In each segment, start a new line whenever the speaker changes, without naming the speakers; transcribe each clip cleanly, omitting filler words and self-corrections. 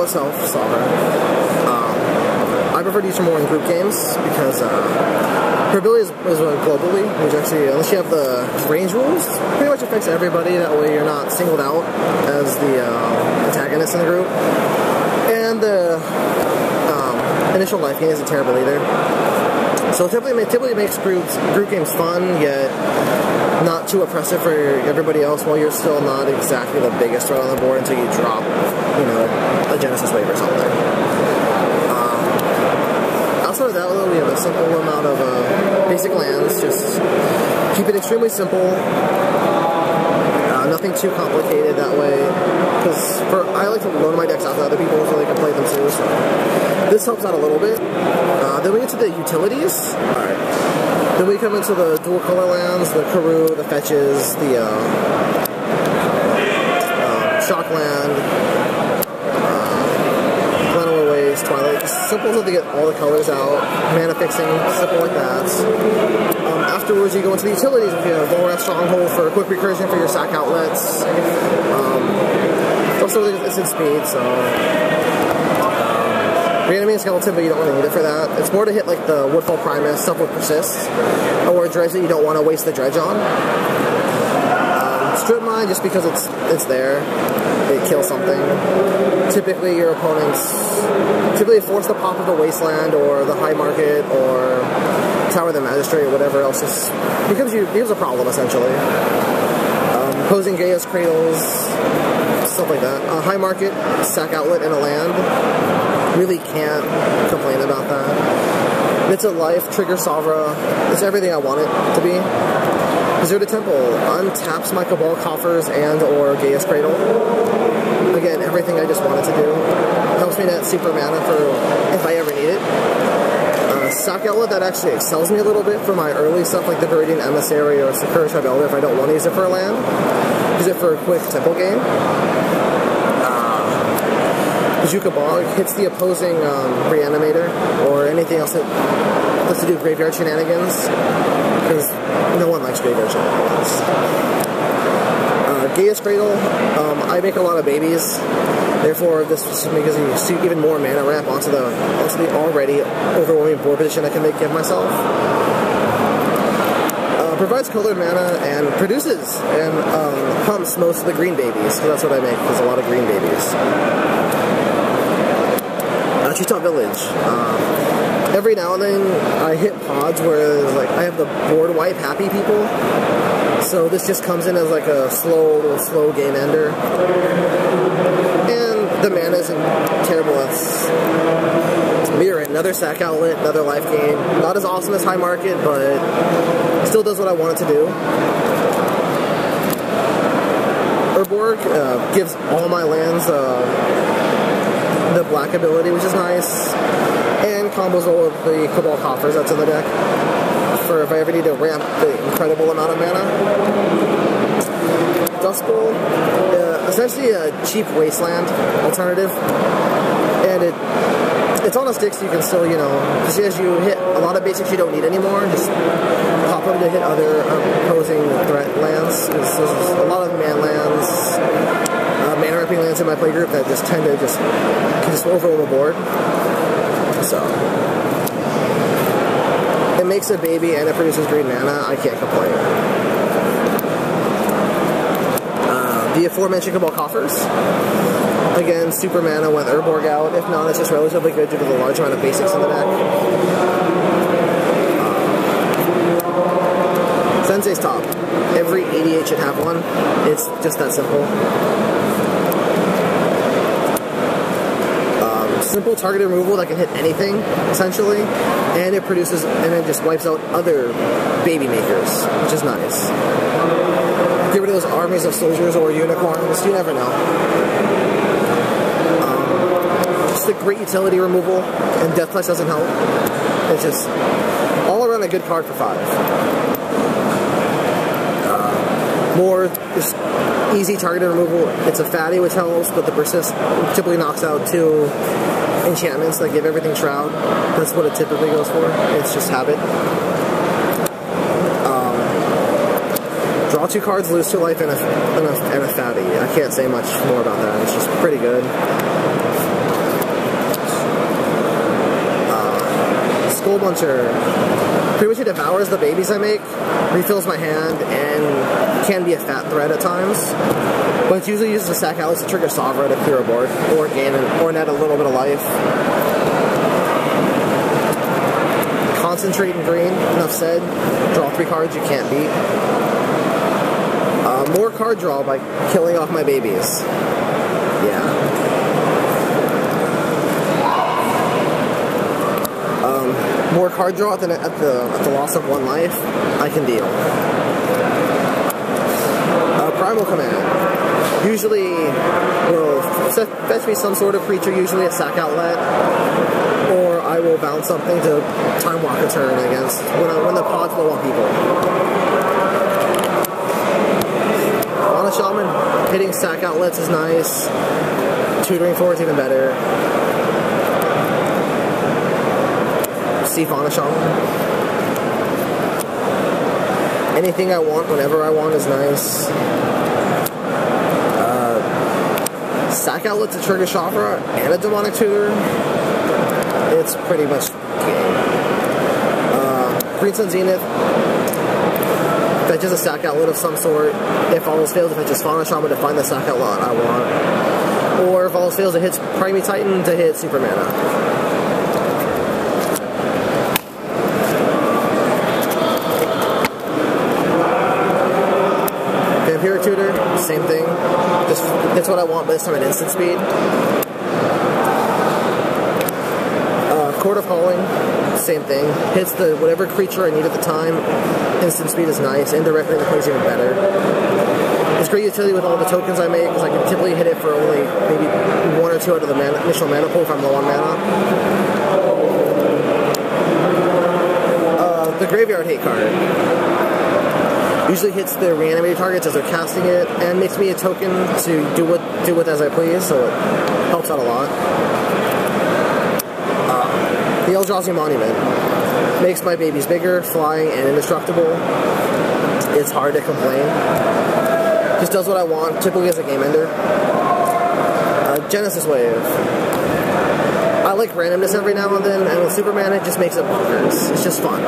myself, Savra. I prefer to use her more in group games because her ability is globally, which actually, unless you have the range rules, pretty much affects everybody. That way you're not singled out as the antagonist in the group. And the initial life gain isn't terrible either. So it typically makes group games fun, yet not too oppressive for everybody else, while you're still not exactly the biggest threat on the board until you drop, you know, a Genesis Wave or something. Outside of that, though, we have a simple amount of basic lands. Just keep it extremely simple. Nothing too complicated that way. Because I like to loan my decks out to other people so they can play them too. So this helps out a little bit. Then we get to the utilities. Alright. Then we come into the dual color lands, the Karoo, the fetches, the shock land. Llanowar Wastes, Twilight, simple enough to get all the colors out, mana fixing, simple like that. Afterwards you go into the utilities with your Volrath Stronghold for a quick recursion for your sack outlets. Also it's in speed, so reanimating skeleton, but you don't really need it for that. It's more to hit like the Woodfall Primus, stuff with persist, or a dredge that you don't want to waste the dredge on. Strip mine just because it's there. It kills something. Typically your opponents force the pop of the Wasteland or the High Market or Tower of the Magistrate or whatever else becomes a problem essentially. Opposing Gaia's Cradles, stuff like that. High Market, sack outlet, and a land. Really can't complain about that. Bits of Life, trigger Savra. It's everything I want it to be. Desert Temple untaps my Cabal Coffers and or Gaia's Cradle. Again, everything I just wanted to do. Helps me net super mana for if I ever need it. Sack Outlet, that actually excels me a little bit for my early stuff like the Viridian Emissary or Sakura Tribe Elder if I don't want to use it for a land. Use it for a quick temple game. Bojuka Bog hits the opposing Reanimator or anything else that has to do with graveyard shenanigans, because no one likes graveyard shenanigans. Gaia's Cradle, I make a lot of babies, therefore this gives you even more mana ramp onto the already overwhelming board position I can give myself. Provides colored mana and produces and pumps most of the green babies, so that's what I make, there's a lot of green babies. Treetop Village. Every now and then I hit pods where like I have the board wipe happy people, so this just comes in as like a slow game ender, and the mana isn't terrible. It's Mire, another sack outlet, another life gain. Not as awesome as High Market, but still does what I want it to do. Urborg gives all my lands the black ability, which is nice, and combos all of the Cabal Coffers that's in the deck for if I ever need to ramp the incredible amount of mana. Dust Bowl, essentially a cheap Wasteland alternative, and it's on a stick so you can still, you know, just as you hit a lot of basics you don't need anymore, just pop them to hit other opposing threat lands, because there's a lot of man lands, mana ripping lands in my playgroup that just tend to just overwhelm the board. So it makes a baby and it produces green mana. I can't complain. The aforementioned Cabal Coffers. Again, super mana with Urborg out. If not, it's just relatively good due to the large amount of basics in the deck. Sensei's top. Every EDH should have one. It's just that simple. Simple target removal that can hit anything, essentially, and it produces, and it just wipes out other baby makers, which is nice. Get rid of those armies of soldiers or unicorns, you never know. Just a great utility removal, and Death Touch doesn't help. It's just all around a good card for 5. More just easy targeted removal. It's a fatty, which helps, but the persist typically knocks out 2 enchantments that give everything Shroud. That's what it typically goes for. It's just habit. Draw 2 cards, lose 2 life, and a fatty. I can't say much more about that. It's just pretty good. Skull Muncher. Pretty much it devours the babies I make, refills my hand, and can be a fat threat at times. But it's usually used as a sack outlets to trigger Savra to clear a board, or gain or net a little bit of life. Concentrate in green, enough said. Draw 3 cards you can't beat. More card draw by killing off my babies. Yeah. More card draw at the loss of 1 life, I can deal. Primal Command. Usually will fetch me some sort of creature, usually a sack outlet, or I will bounce something to time walk a turn against when the pod's low on people. Fauna Shaman, hitting sack outlets is nice. Tutoring for it's even better. See Fauna Shaman. Anything I want, whenever I want is nice. Sack outlet to trigger Savra and a Demonic Tutor. It's pretty much game. Green Sun Zenith. Fetches a sack outlet of some sort. If all else fails, it fetches Fauna Shaman to find the sack outlet I want. Or if all else fails, it hits Primal Titan to hit Super Mana. Vampiric Tutor, same thing. Just hits what I want, but this time at instant speed. Chord of Calling, same thing. Hits the whatever creature I need at the time. Instant speed is nice. Indirectly the plays even better. It's great utility with all the tokens I make, because I can typically hit it for only maybe 1 or 2 out of the initial mana pool if I'm low on mana. The Graveyard Hate card. Usually hits the reanimated targets as they're casting it, and makes me a token to do with as I please, so it helps out a lot. The Eldrazi Monument makes my babies bigger, flying, and indestructible. It's hard to complain. Just does what I want, typically as a game ender. Genesis Wave. I like randomness every now and then, and with Superman it just makes it bonkers. It's just fun.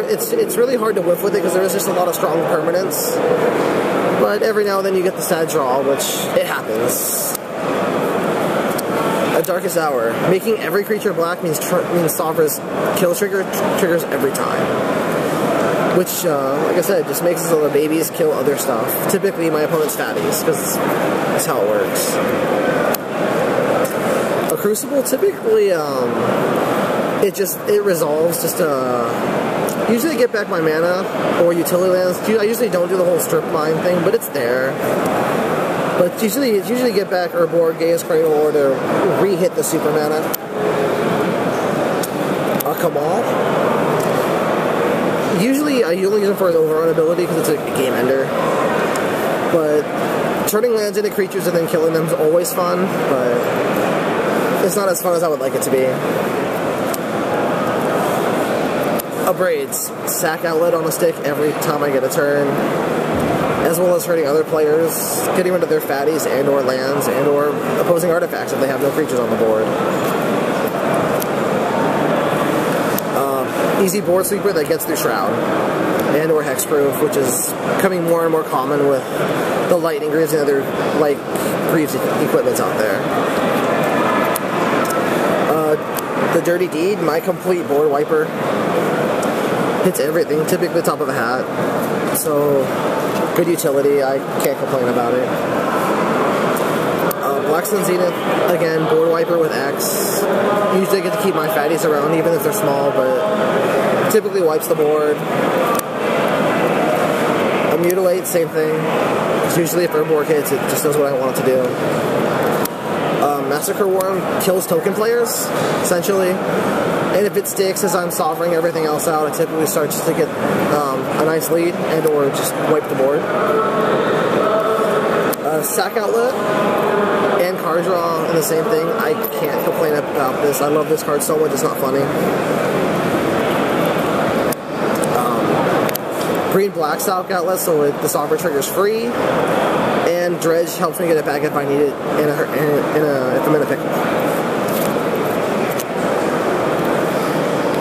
It's really hard to whiff with it because there is just a lot of strong permanence. But every now and then you get the sad draw, which it happens. A Darkest Hour. Making every creature black means Savra's kill trigger triggers every time. Which, like I said, just makes it so the babies kill other stuff. Typically my opponent's fatties, because that's how it works. A Crucible, typically, it resolves just usually get back my mana or utility lands. I usually don't do the whole strip mine thing, but it's there. But it's usually get back Urborg, Gaia's Cradle, or to re-hit the super mana. A Cabal. Usually I only use it for his overrun ability because it's a game ender. But turning lands into creatures and then killing them is always fun, but it's not as fun as I would like it to be. Braids. Sack outlet on a stick every time I get a turn, as well as hurting other players, getting rid of their fatties and or lands and or opposing artifacts if they have no creatures on the board. Easy board sweeper that gets through Shroud and or Hexproof, which is becoming more and more common with the Lightning Greaves and other like Greaves equipments out there. The Dirty Deed, my complete board wiper. Hits everything, typically top of a hat. So, good utility, I can't complain about it. Black Sun Zenith, again, board wiper with X. Usually I get to keep my fatties around even if they're small, but typically wipes the board. A Mutilate, same thing. Usually if Urborg hits, it just does what I want it to do. Massacre Wurm kills token players, essentially. And if it sticks as I'm sovereigning everything else out, it typically starts to get a nice lead and or just wipe the board. Sack outlet and card draw and the same thing. I can't complain about this. I love this card so much, it's not funny. Green-black sack outlet, so the Savra trigger's free. And Dredge helps me get it back if I need it if I'm in a pickle.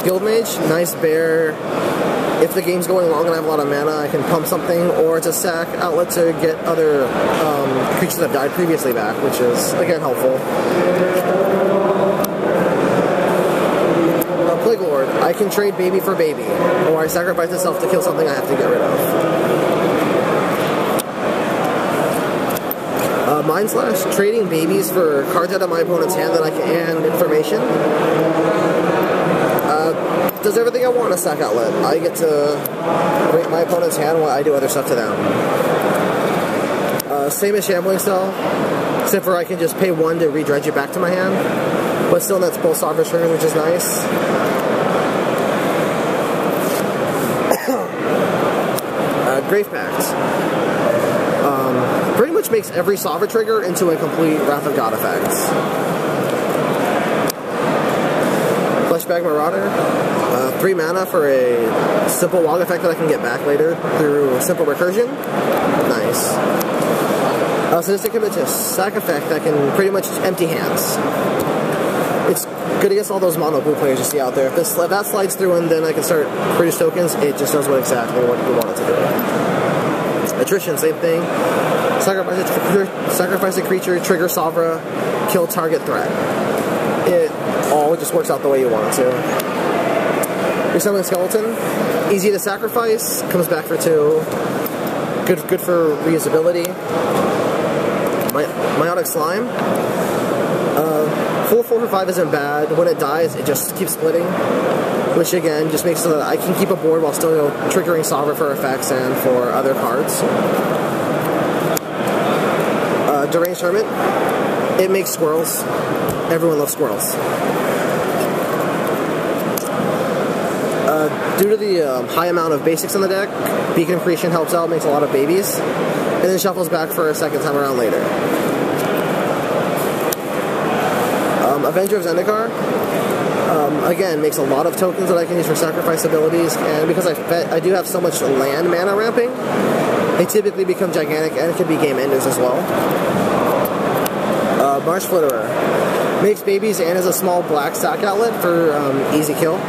Guildmage, nice bear. If the game's going long and I have a lot of mana, I can pump something, or it's a sack outlet to get other creatures that have died previously back, which is, again, helpful. Plague Lord, I can trade baby for baby, or I sacrifice myself to kill something I have to get rid of. Mind Slash, trading babies for cards out of my opponent's hand that I can, and information. Does everything I want in a sack outlet. I get to break my opponent's hand while I do other stuff to them. Same as Shambling Shell, except for I can just pay 1 to redredge it back to my hand, but still that's both Savra triggers, which is nice. Grave Pact. Pretty much makes every Savra trigger into a complete Wrath of God effect. Fleshbag Marauder. 3 mana for a simple log effect that I can get back later through simple recursion. Nice. Sadistic Hypnotist. Sack effect that can pretty much empty hands. It's good against all those mono blue players you see out there. If that slides through and then I can start produce tokens, it just does exactly what you want it to do. Attrition, same thing. Sacrifice a creature, trigger Savra, kill target threat. It all just works out the way you want it to. Resummon Skeleton, easy to sacrifice, comes back for 2. Good for reusability. Meiotic Slime. Full 4 for 5 isn't bad. When it dies, it just keeps splitting, which again just makes it so that I can keep a board while still triggering Savra for effects and for other cards. Deranged Hermit. It makes squirrels. Everyone loves squirrels. Due to the high amount of basics in the deck, Beacon of Creation helps out, makes a lot of babies, and then shuffles back for a second time around later. Avenger of Zendikar, again, makes a lot of tokens that I can use for sacrifice abilities, and because I do have so much land mana ramping, they typically become gigantic, and it can be game enders as well. Marsh Flitterer, makes babies and is a small black sack outlet for easy kill.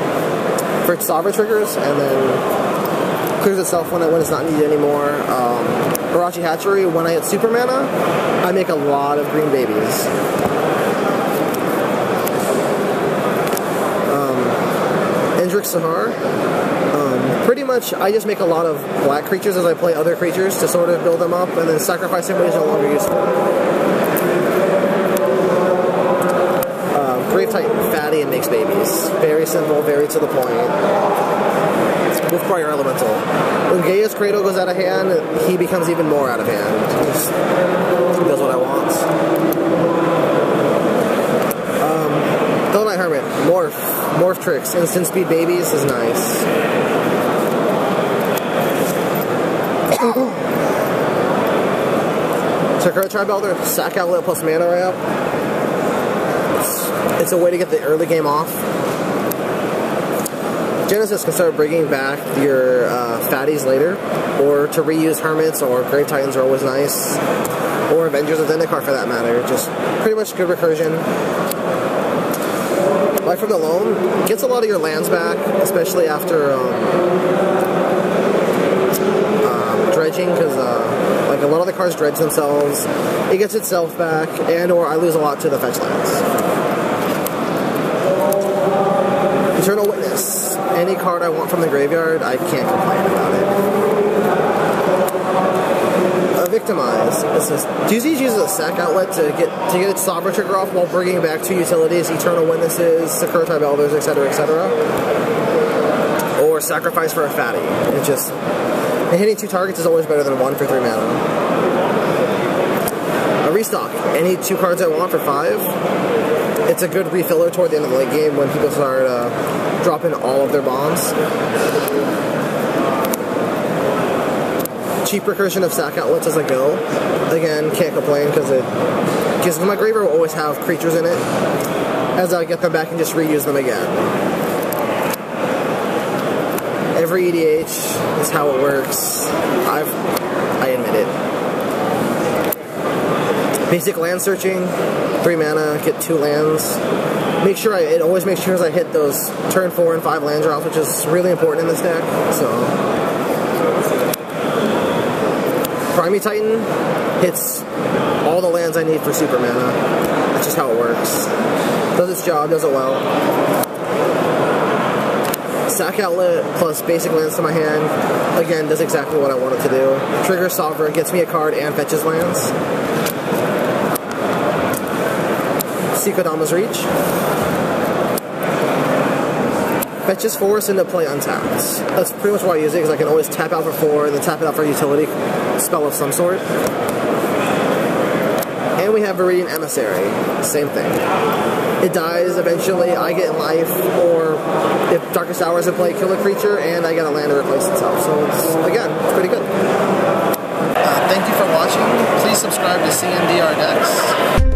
For Savra triggers, and then clears itself when it's not needed anymore. Barachi Hatchery, when I hit super mana, I make a lot of green babies. Endrick Sahar. Pretty much, I just make a lot of black creatures as I play other creatures to sort of build them up, and then sacrifice somebody is no longer useful. Grave Titan, fatty and makes babies. Very simple, very to the point. With Prior Elemental. When Gaia's Cradle goes out of hand, he becomes even more out of hand. He just does what I want. Donut Hermit, Morph Tricks, instant speed babies is nice. Sakura Tribe Elder, sack outlet plus mana ramp. It's a way to get the early game off. Genesis can start bringing back your fatties later, or to reuse Hermits, or Grave Titans are always nice, or Avengers of Zendikar for that matter. Just pretty much good recursion. Life from the Loam gets a lot of your lands back, especially after dredging, because like a lot of the cards dredge themselves. It gets itself back, and or I lose a lot to the fetch lands. Eternal Witness. Any card I want from the graveyard, I can't complain about it. Victimize. This is Juicy uses a sack outlet to get its Savra trigger off while bringing back 2 utilities, Eternal Witnesses, Sakura Tribe Elders, etc., etc. Or sacrifice for a fatty. It just hitting 2 targets is always better than 1 for 3 mana. A restock. Any 2 cards I want for 5. It's a good refiller toward the end of the late game when people start dropping all of their bombs. Cheap recursion of sack outlets as I go. Again, can't complain because my graveyard will always have creatures in it as I get them back and just reuse them again. Every EDH is how it works. I admit it. Basic land searching, 3 mana, get 2 lands. make sure it always makes sure I hit those turn 4 and 5 land drops, which is really important in this deck. So Prime Titan hits all the lands I need for super mana. That's just how it works. Does its job, does it well. Sack Outlet plus basic lands to my hand, again, does exactly what I want it to do. Trigger Savra, gets me a card and fetches lands. Kodama's Reach. Fetches Forest into play untapped. That's pretty much why I use it, because I can always tap out for 4 and then tap it out for a utility spell of some sort. And we have Viridian Emissary. Same thing. It dies eventually, I get life, or if Darkest Hour is in play, kill a creature, and I get a land to replace itself. So it's, again, it's pretty good. Thank you for watching. Please subscribe to CMDR decks.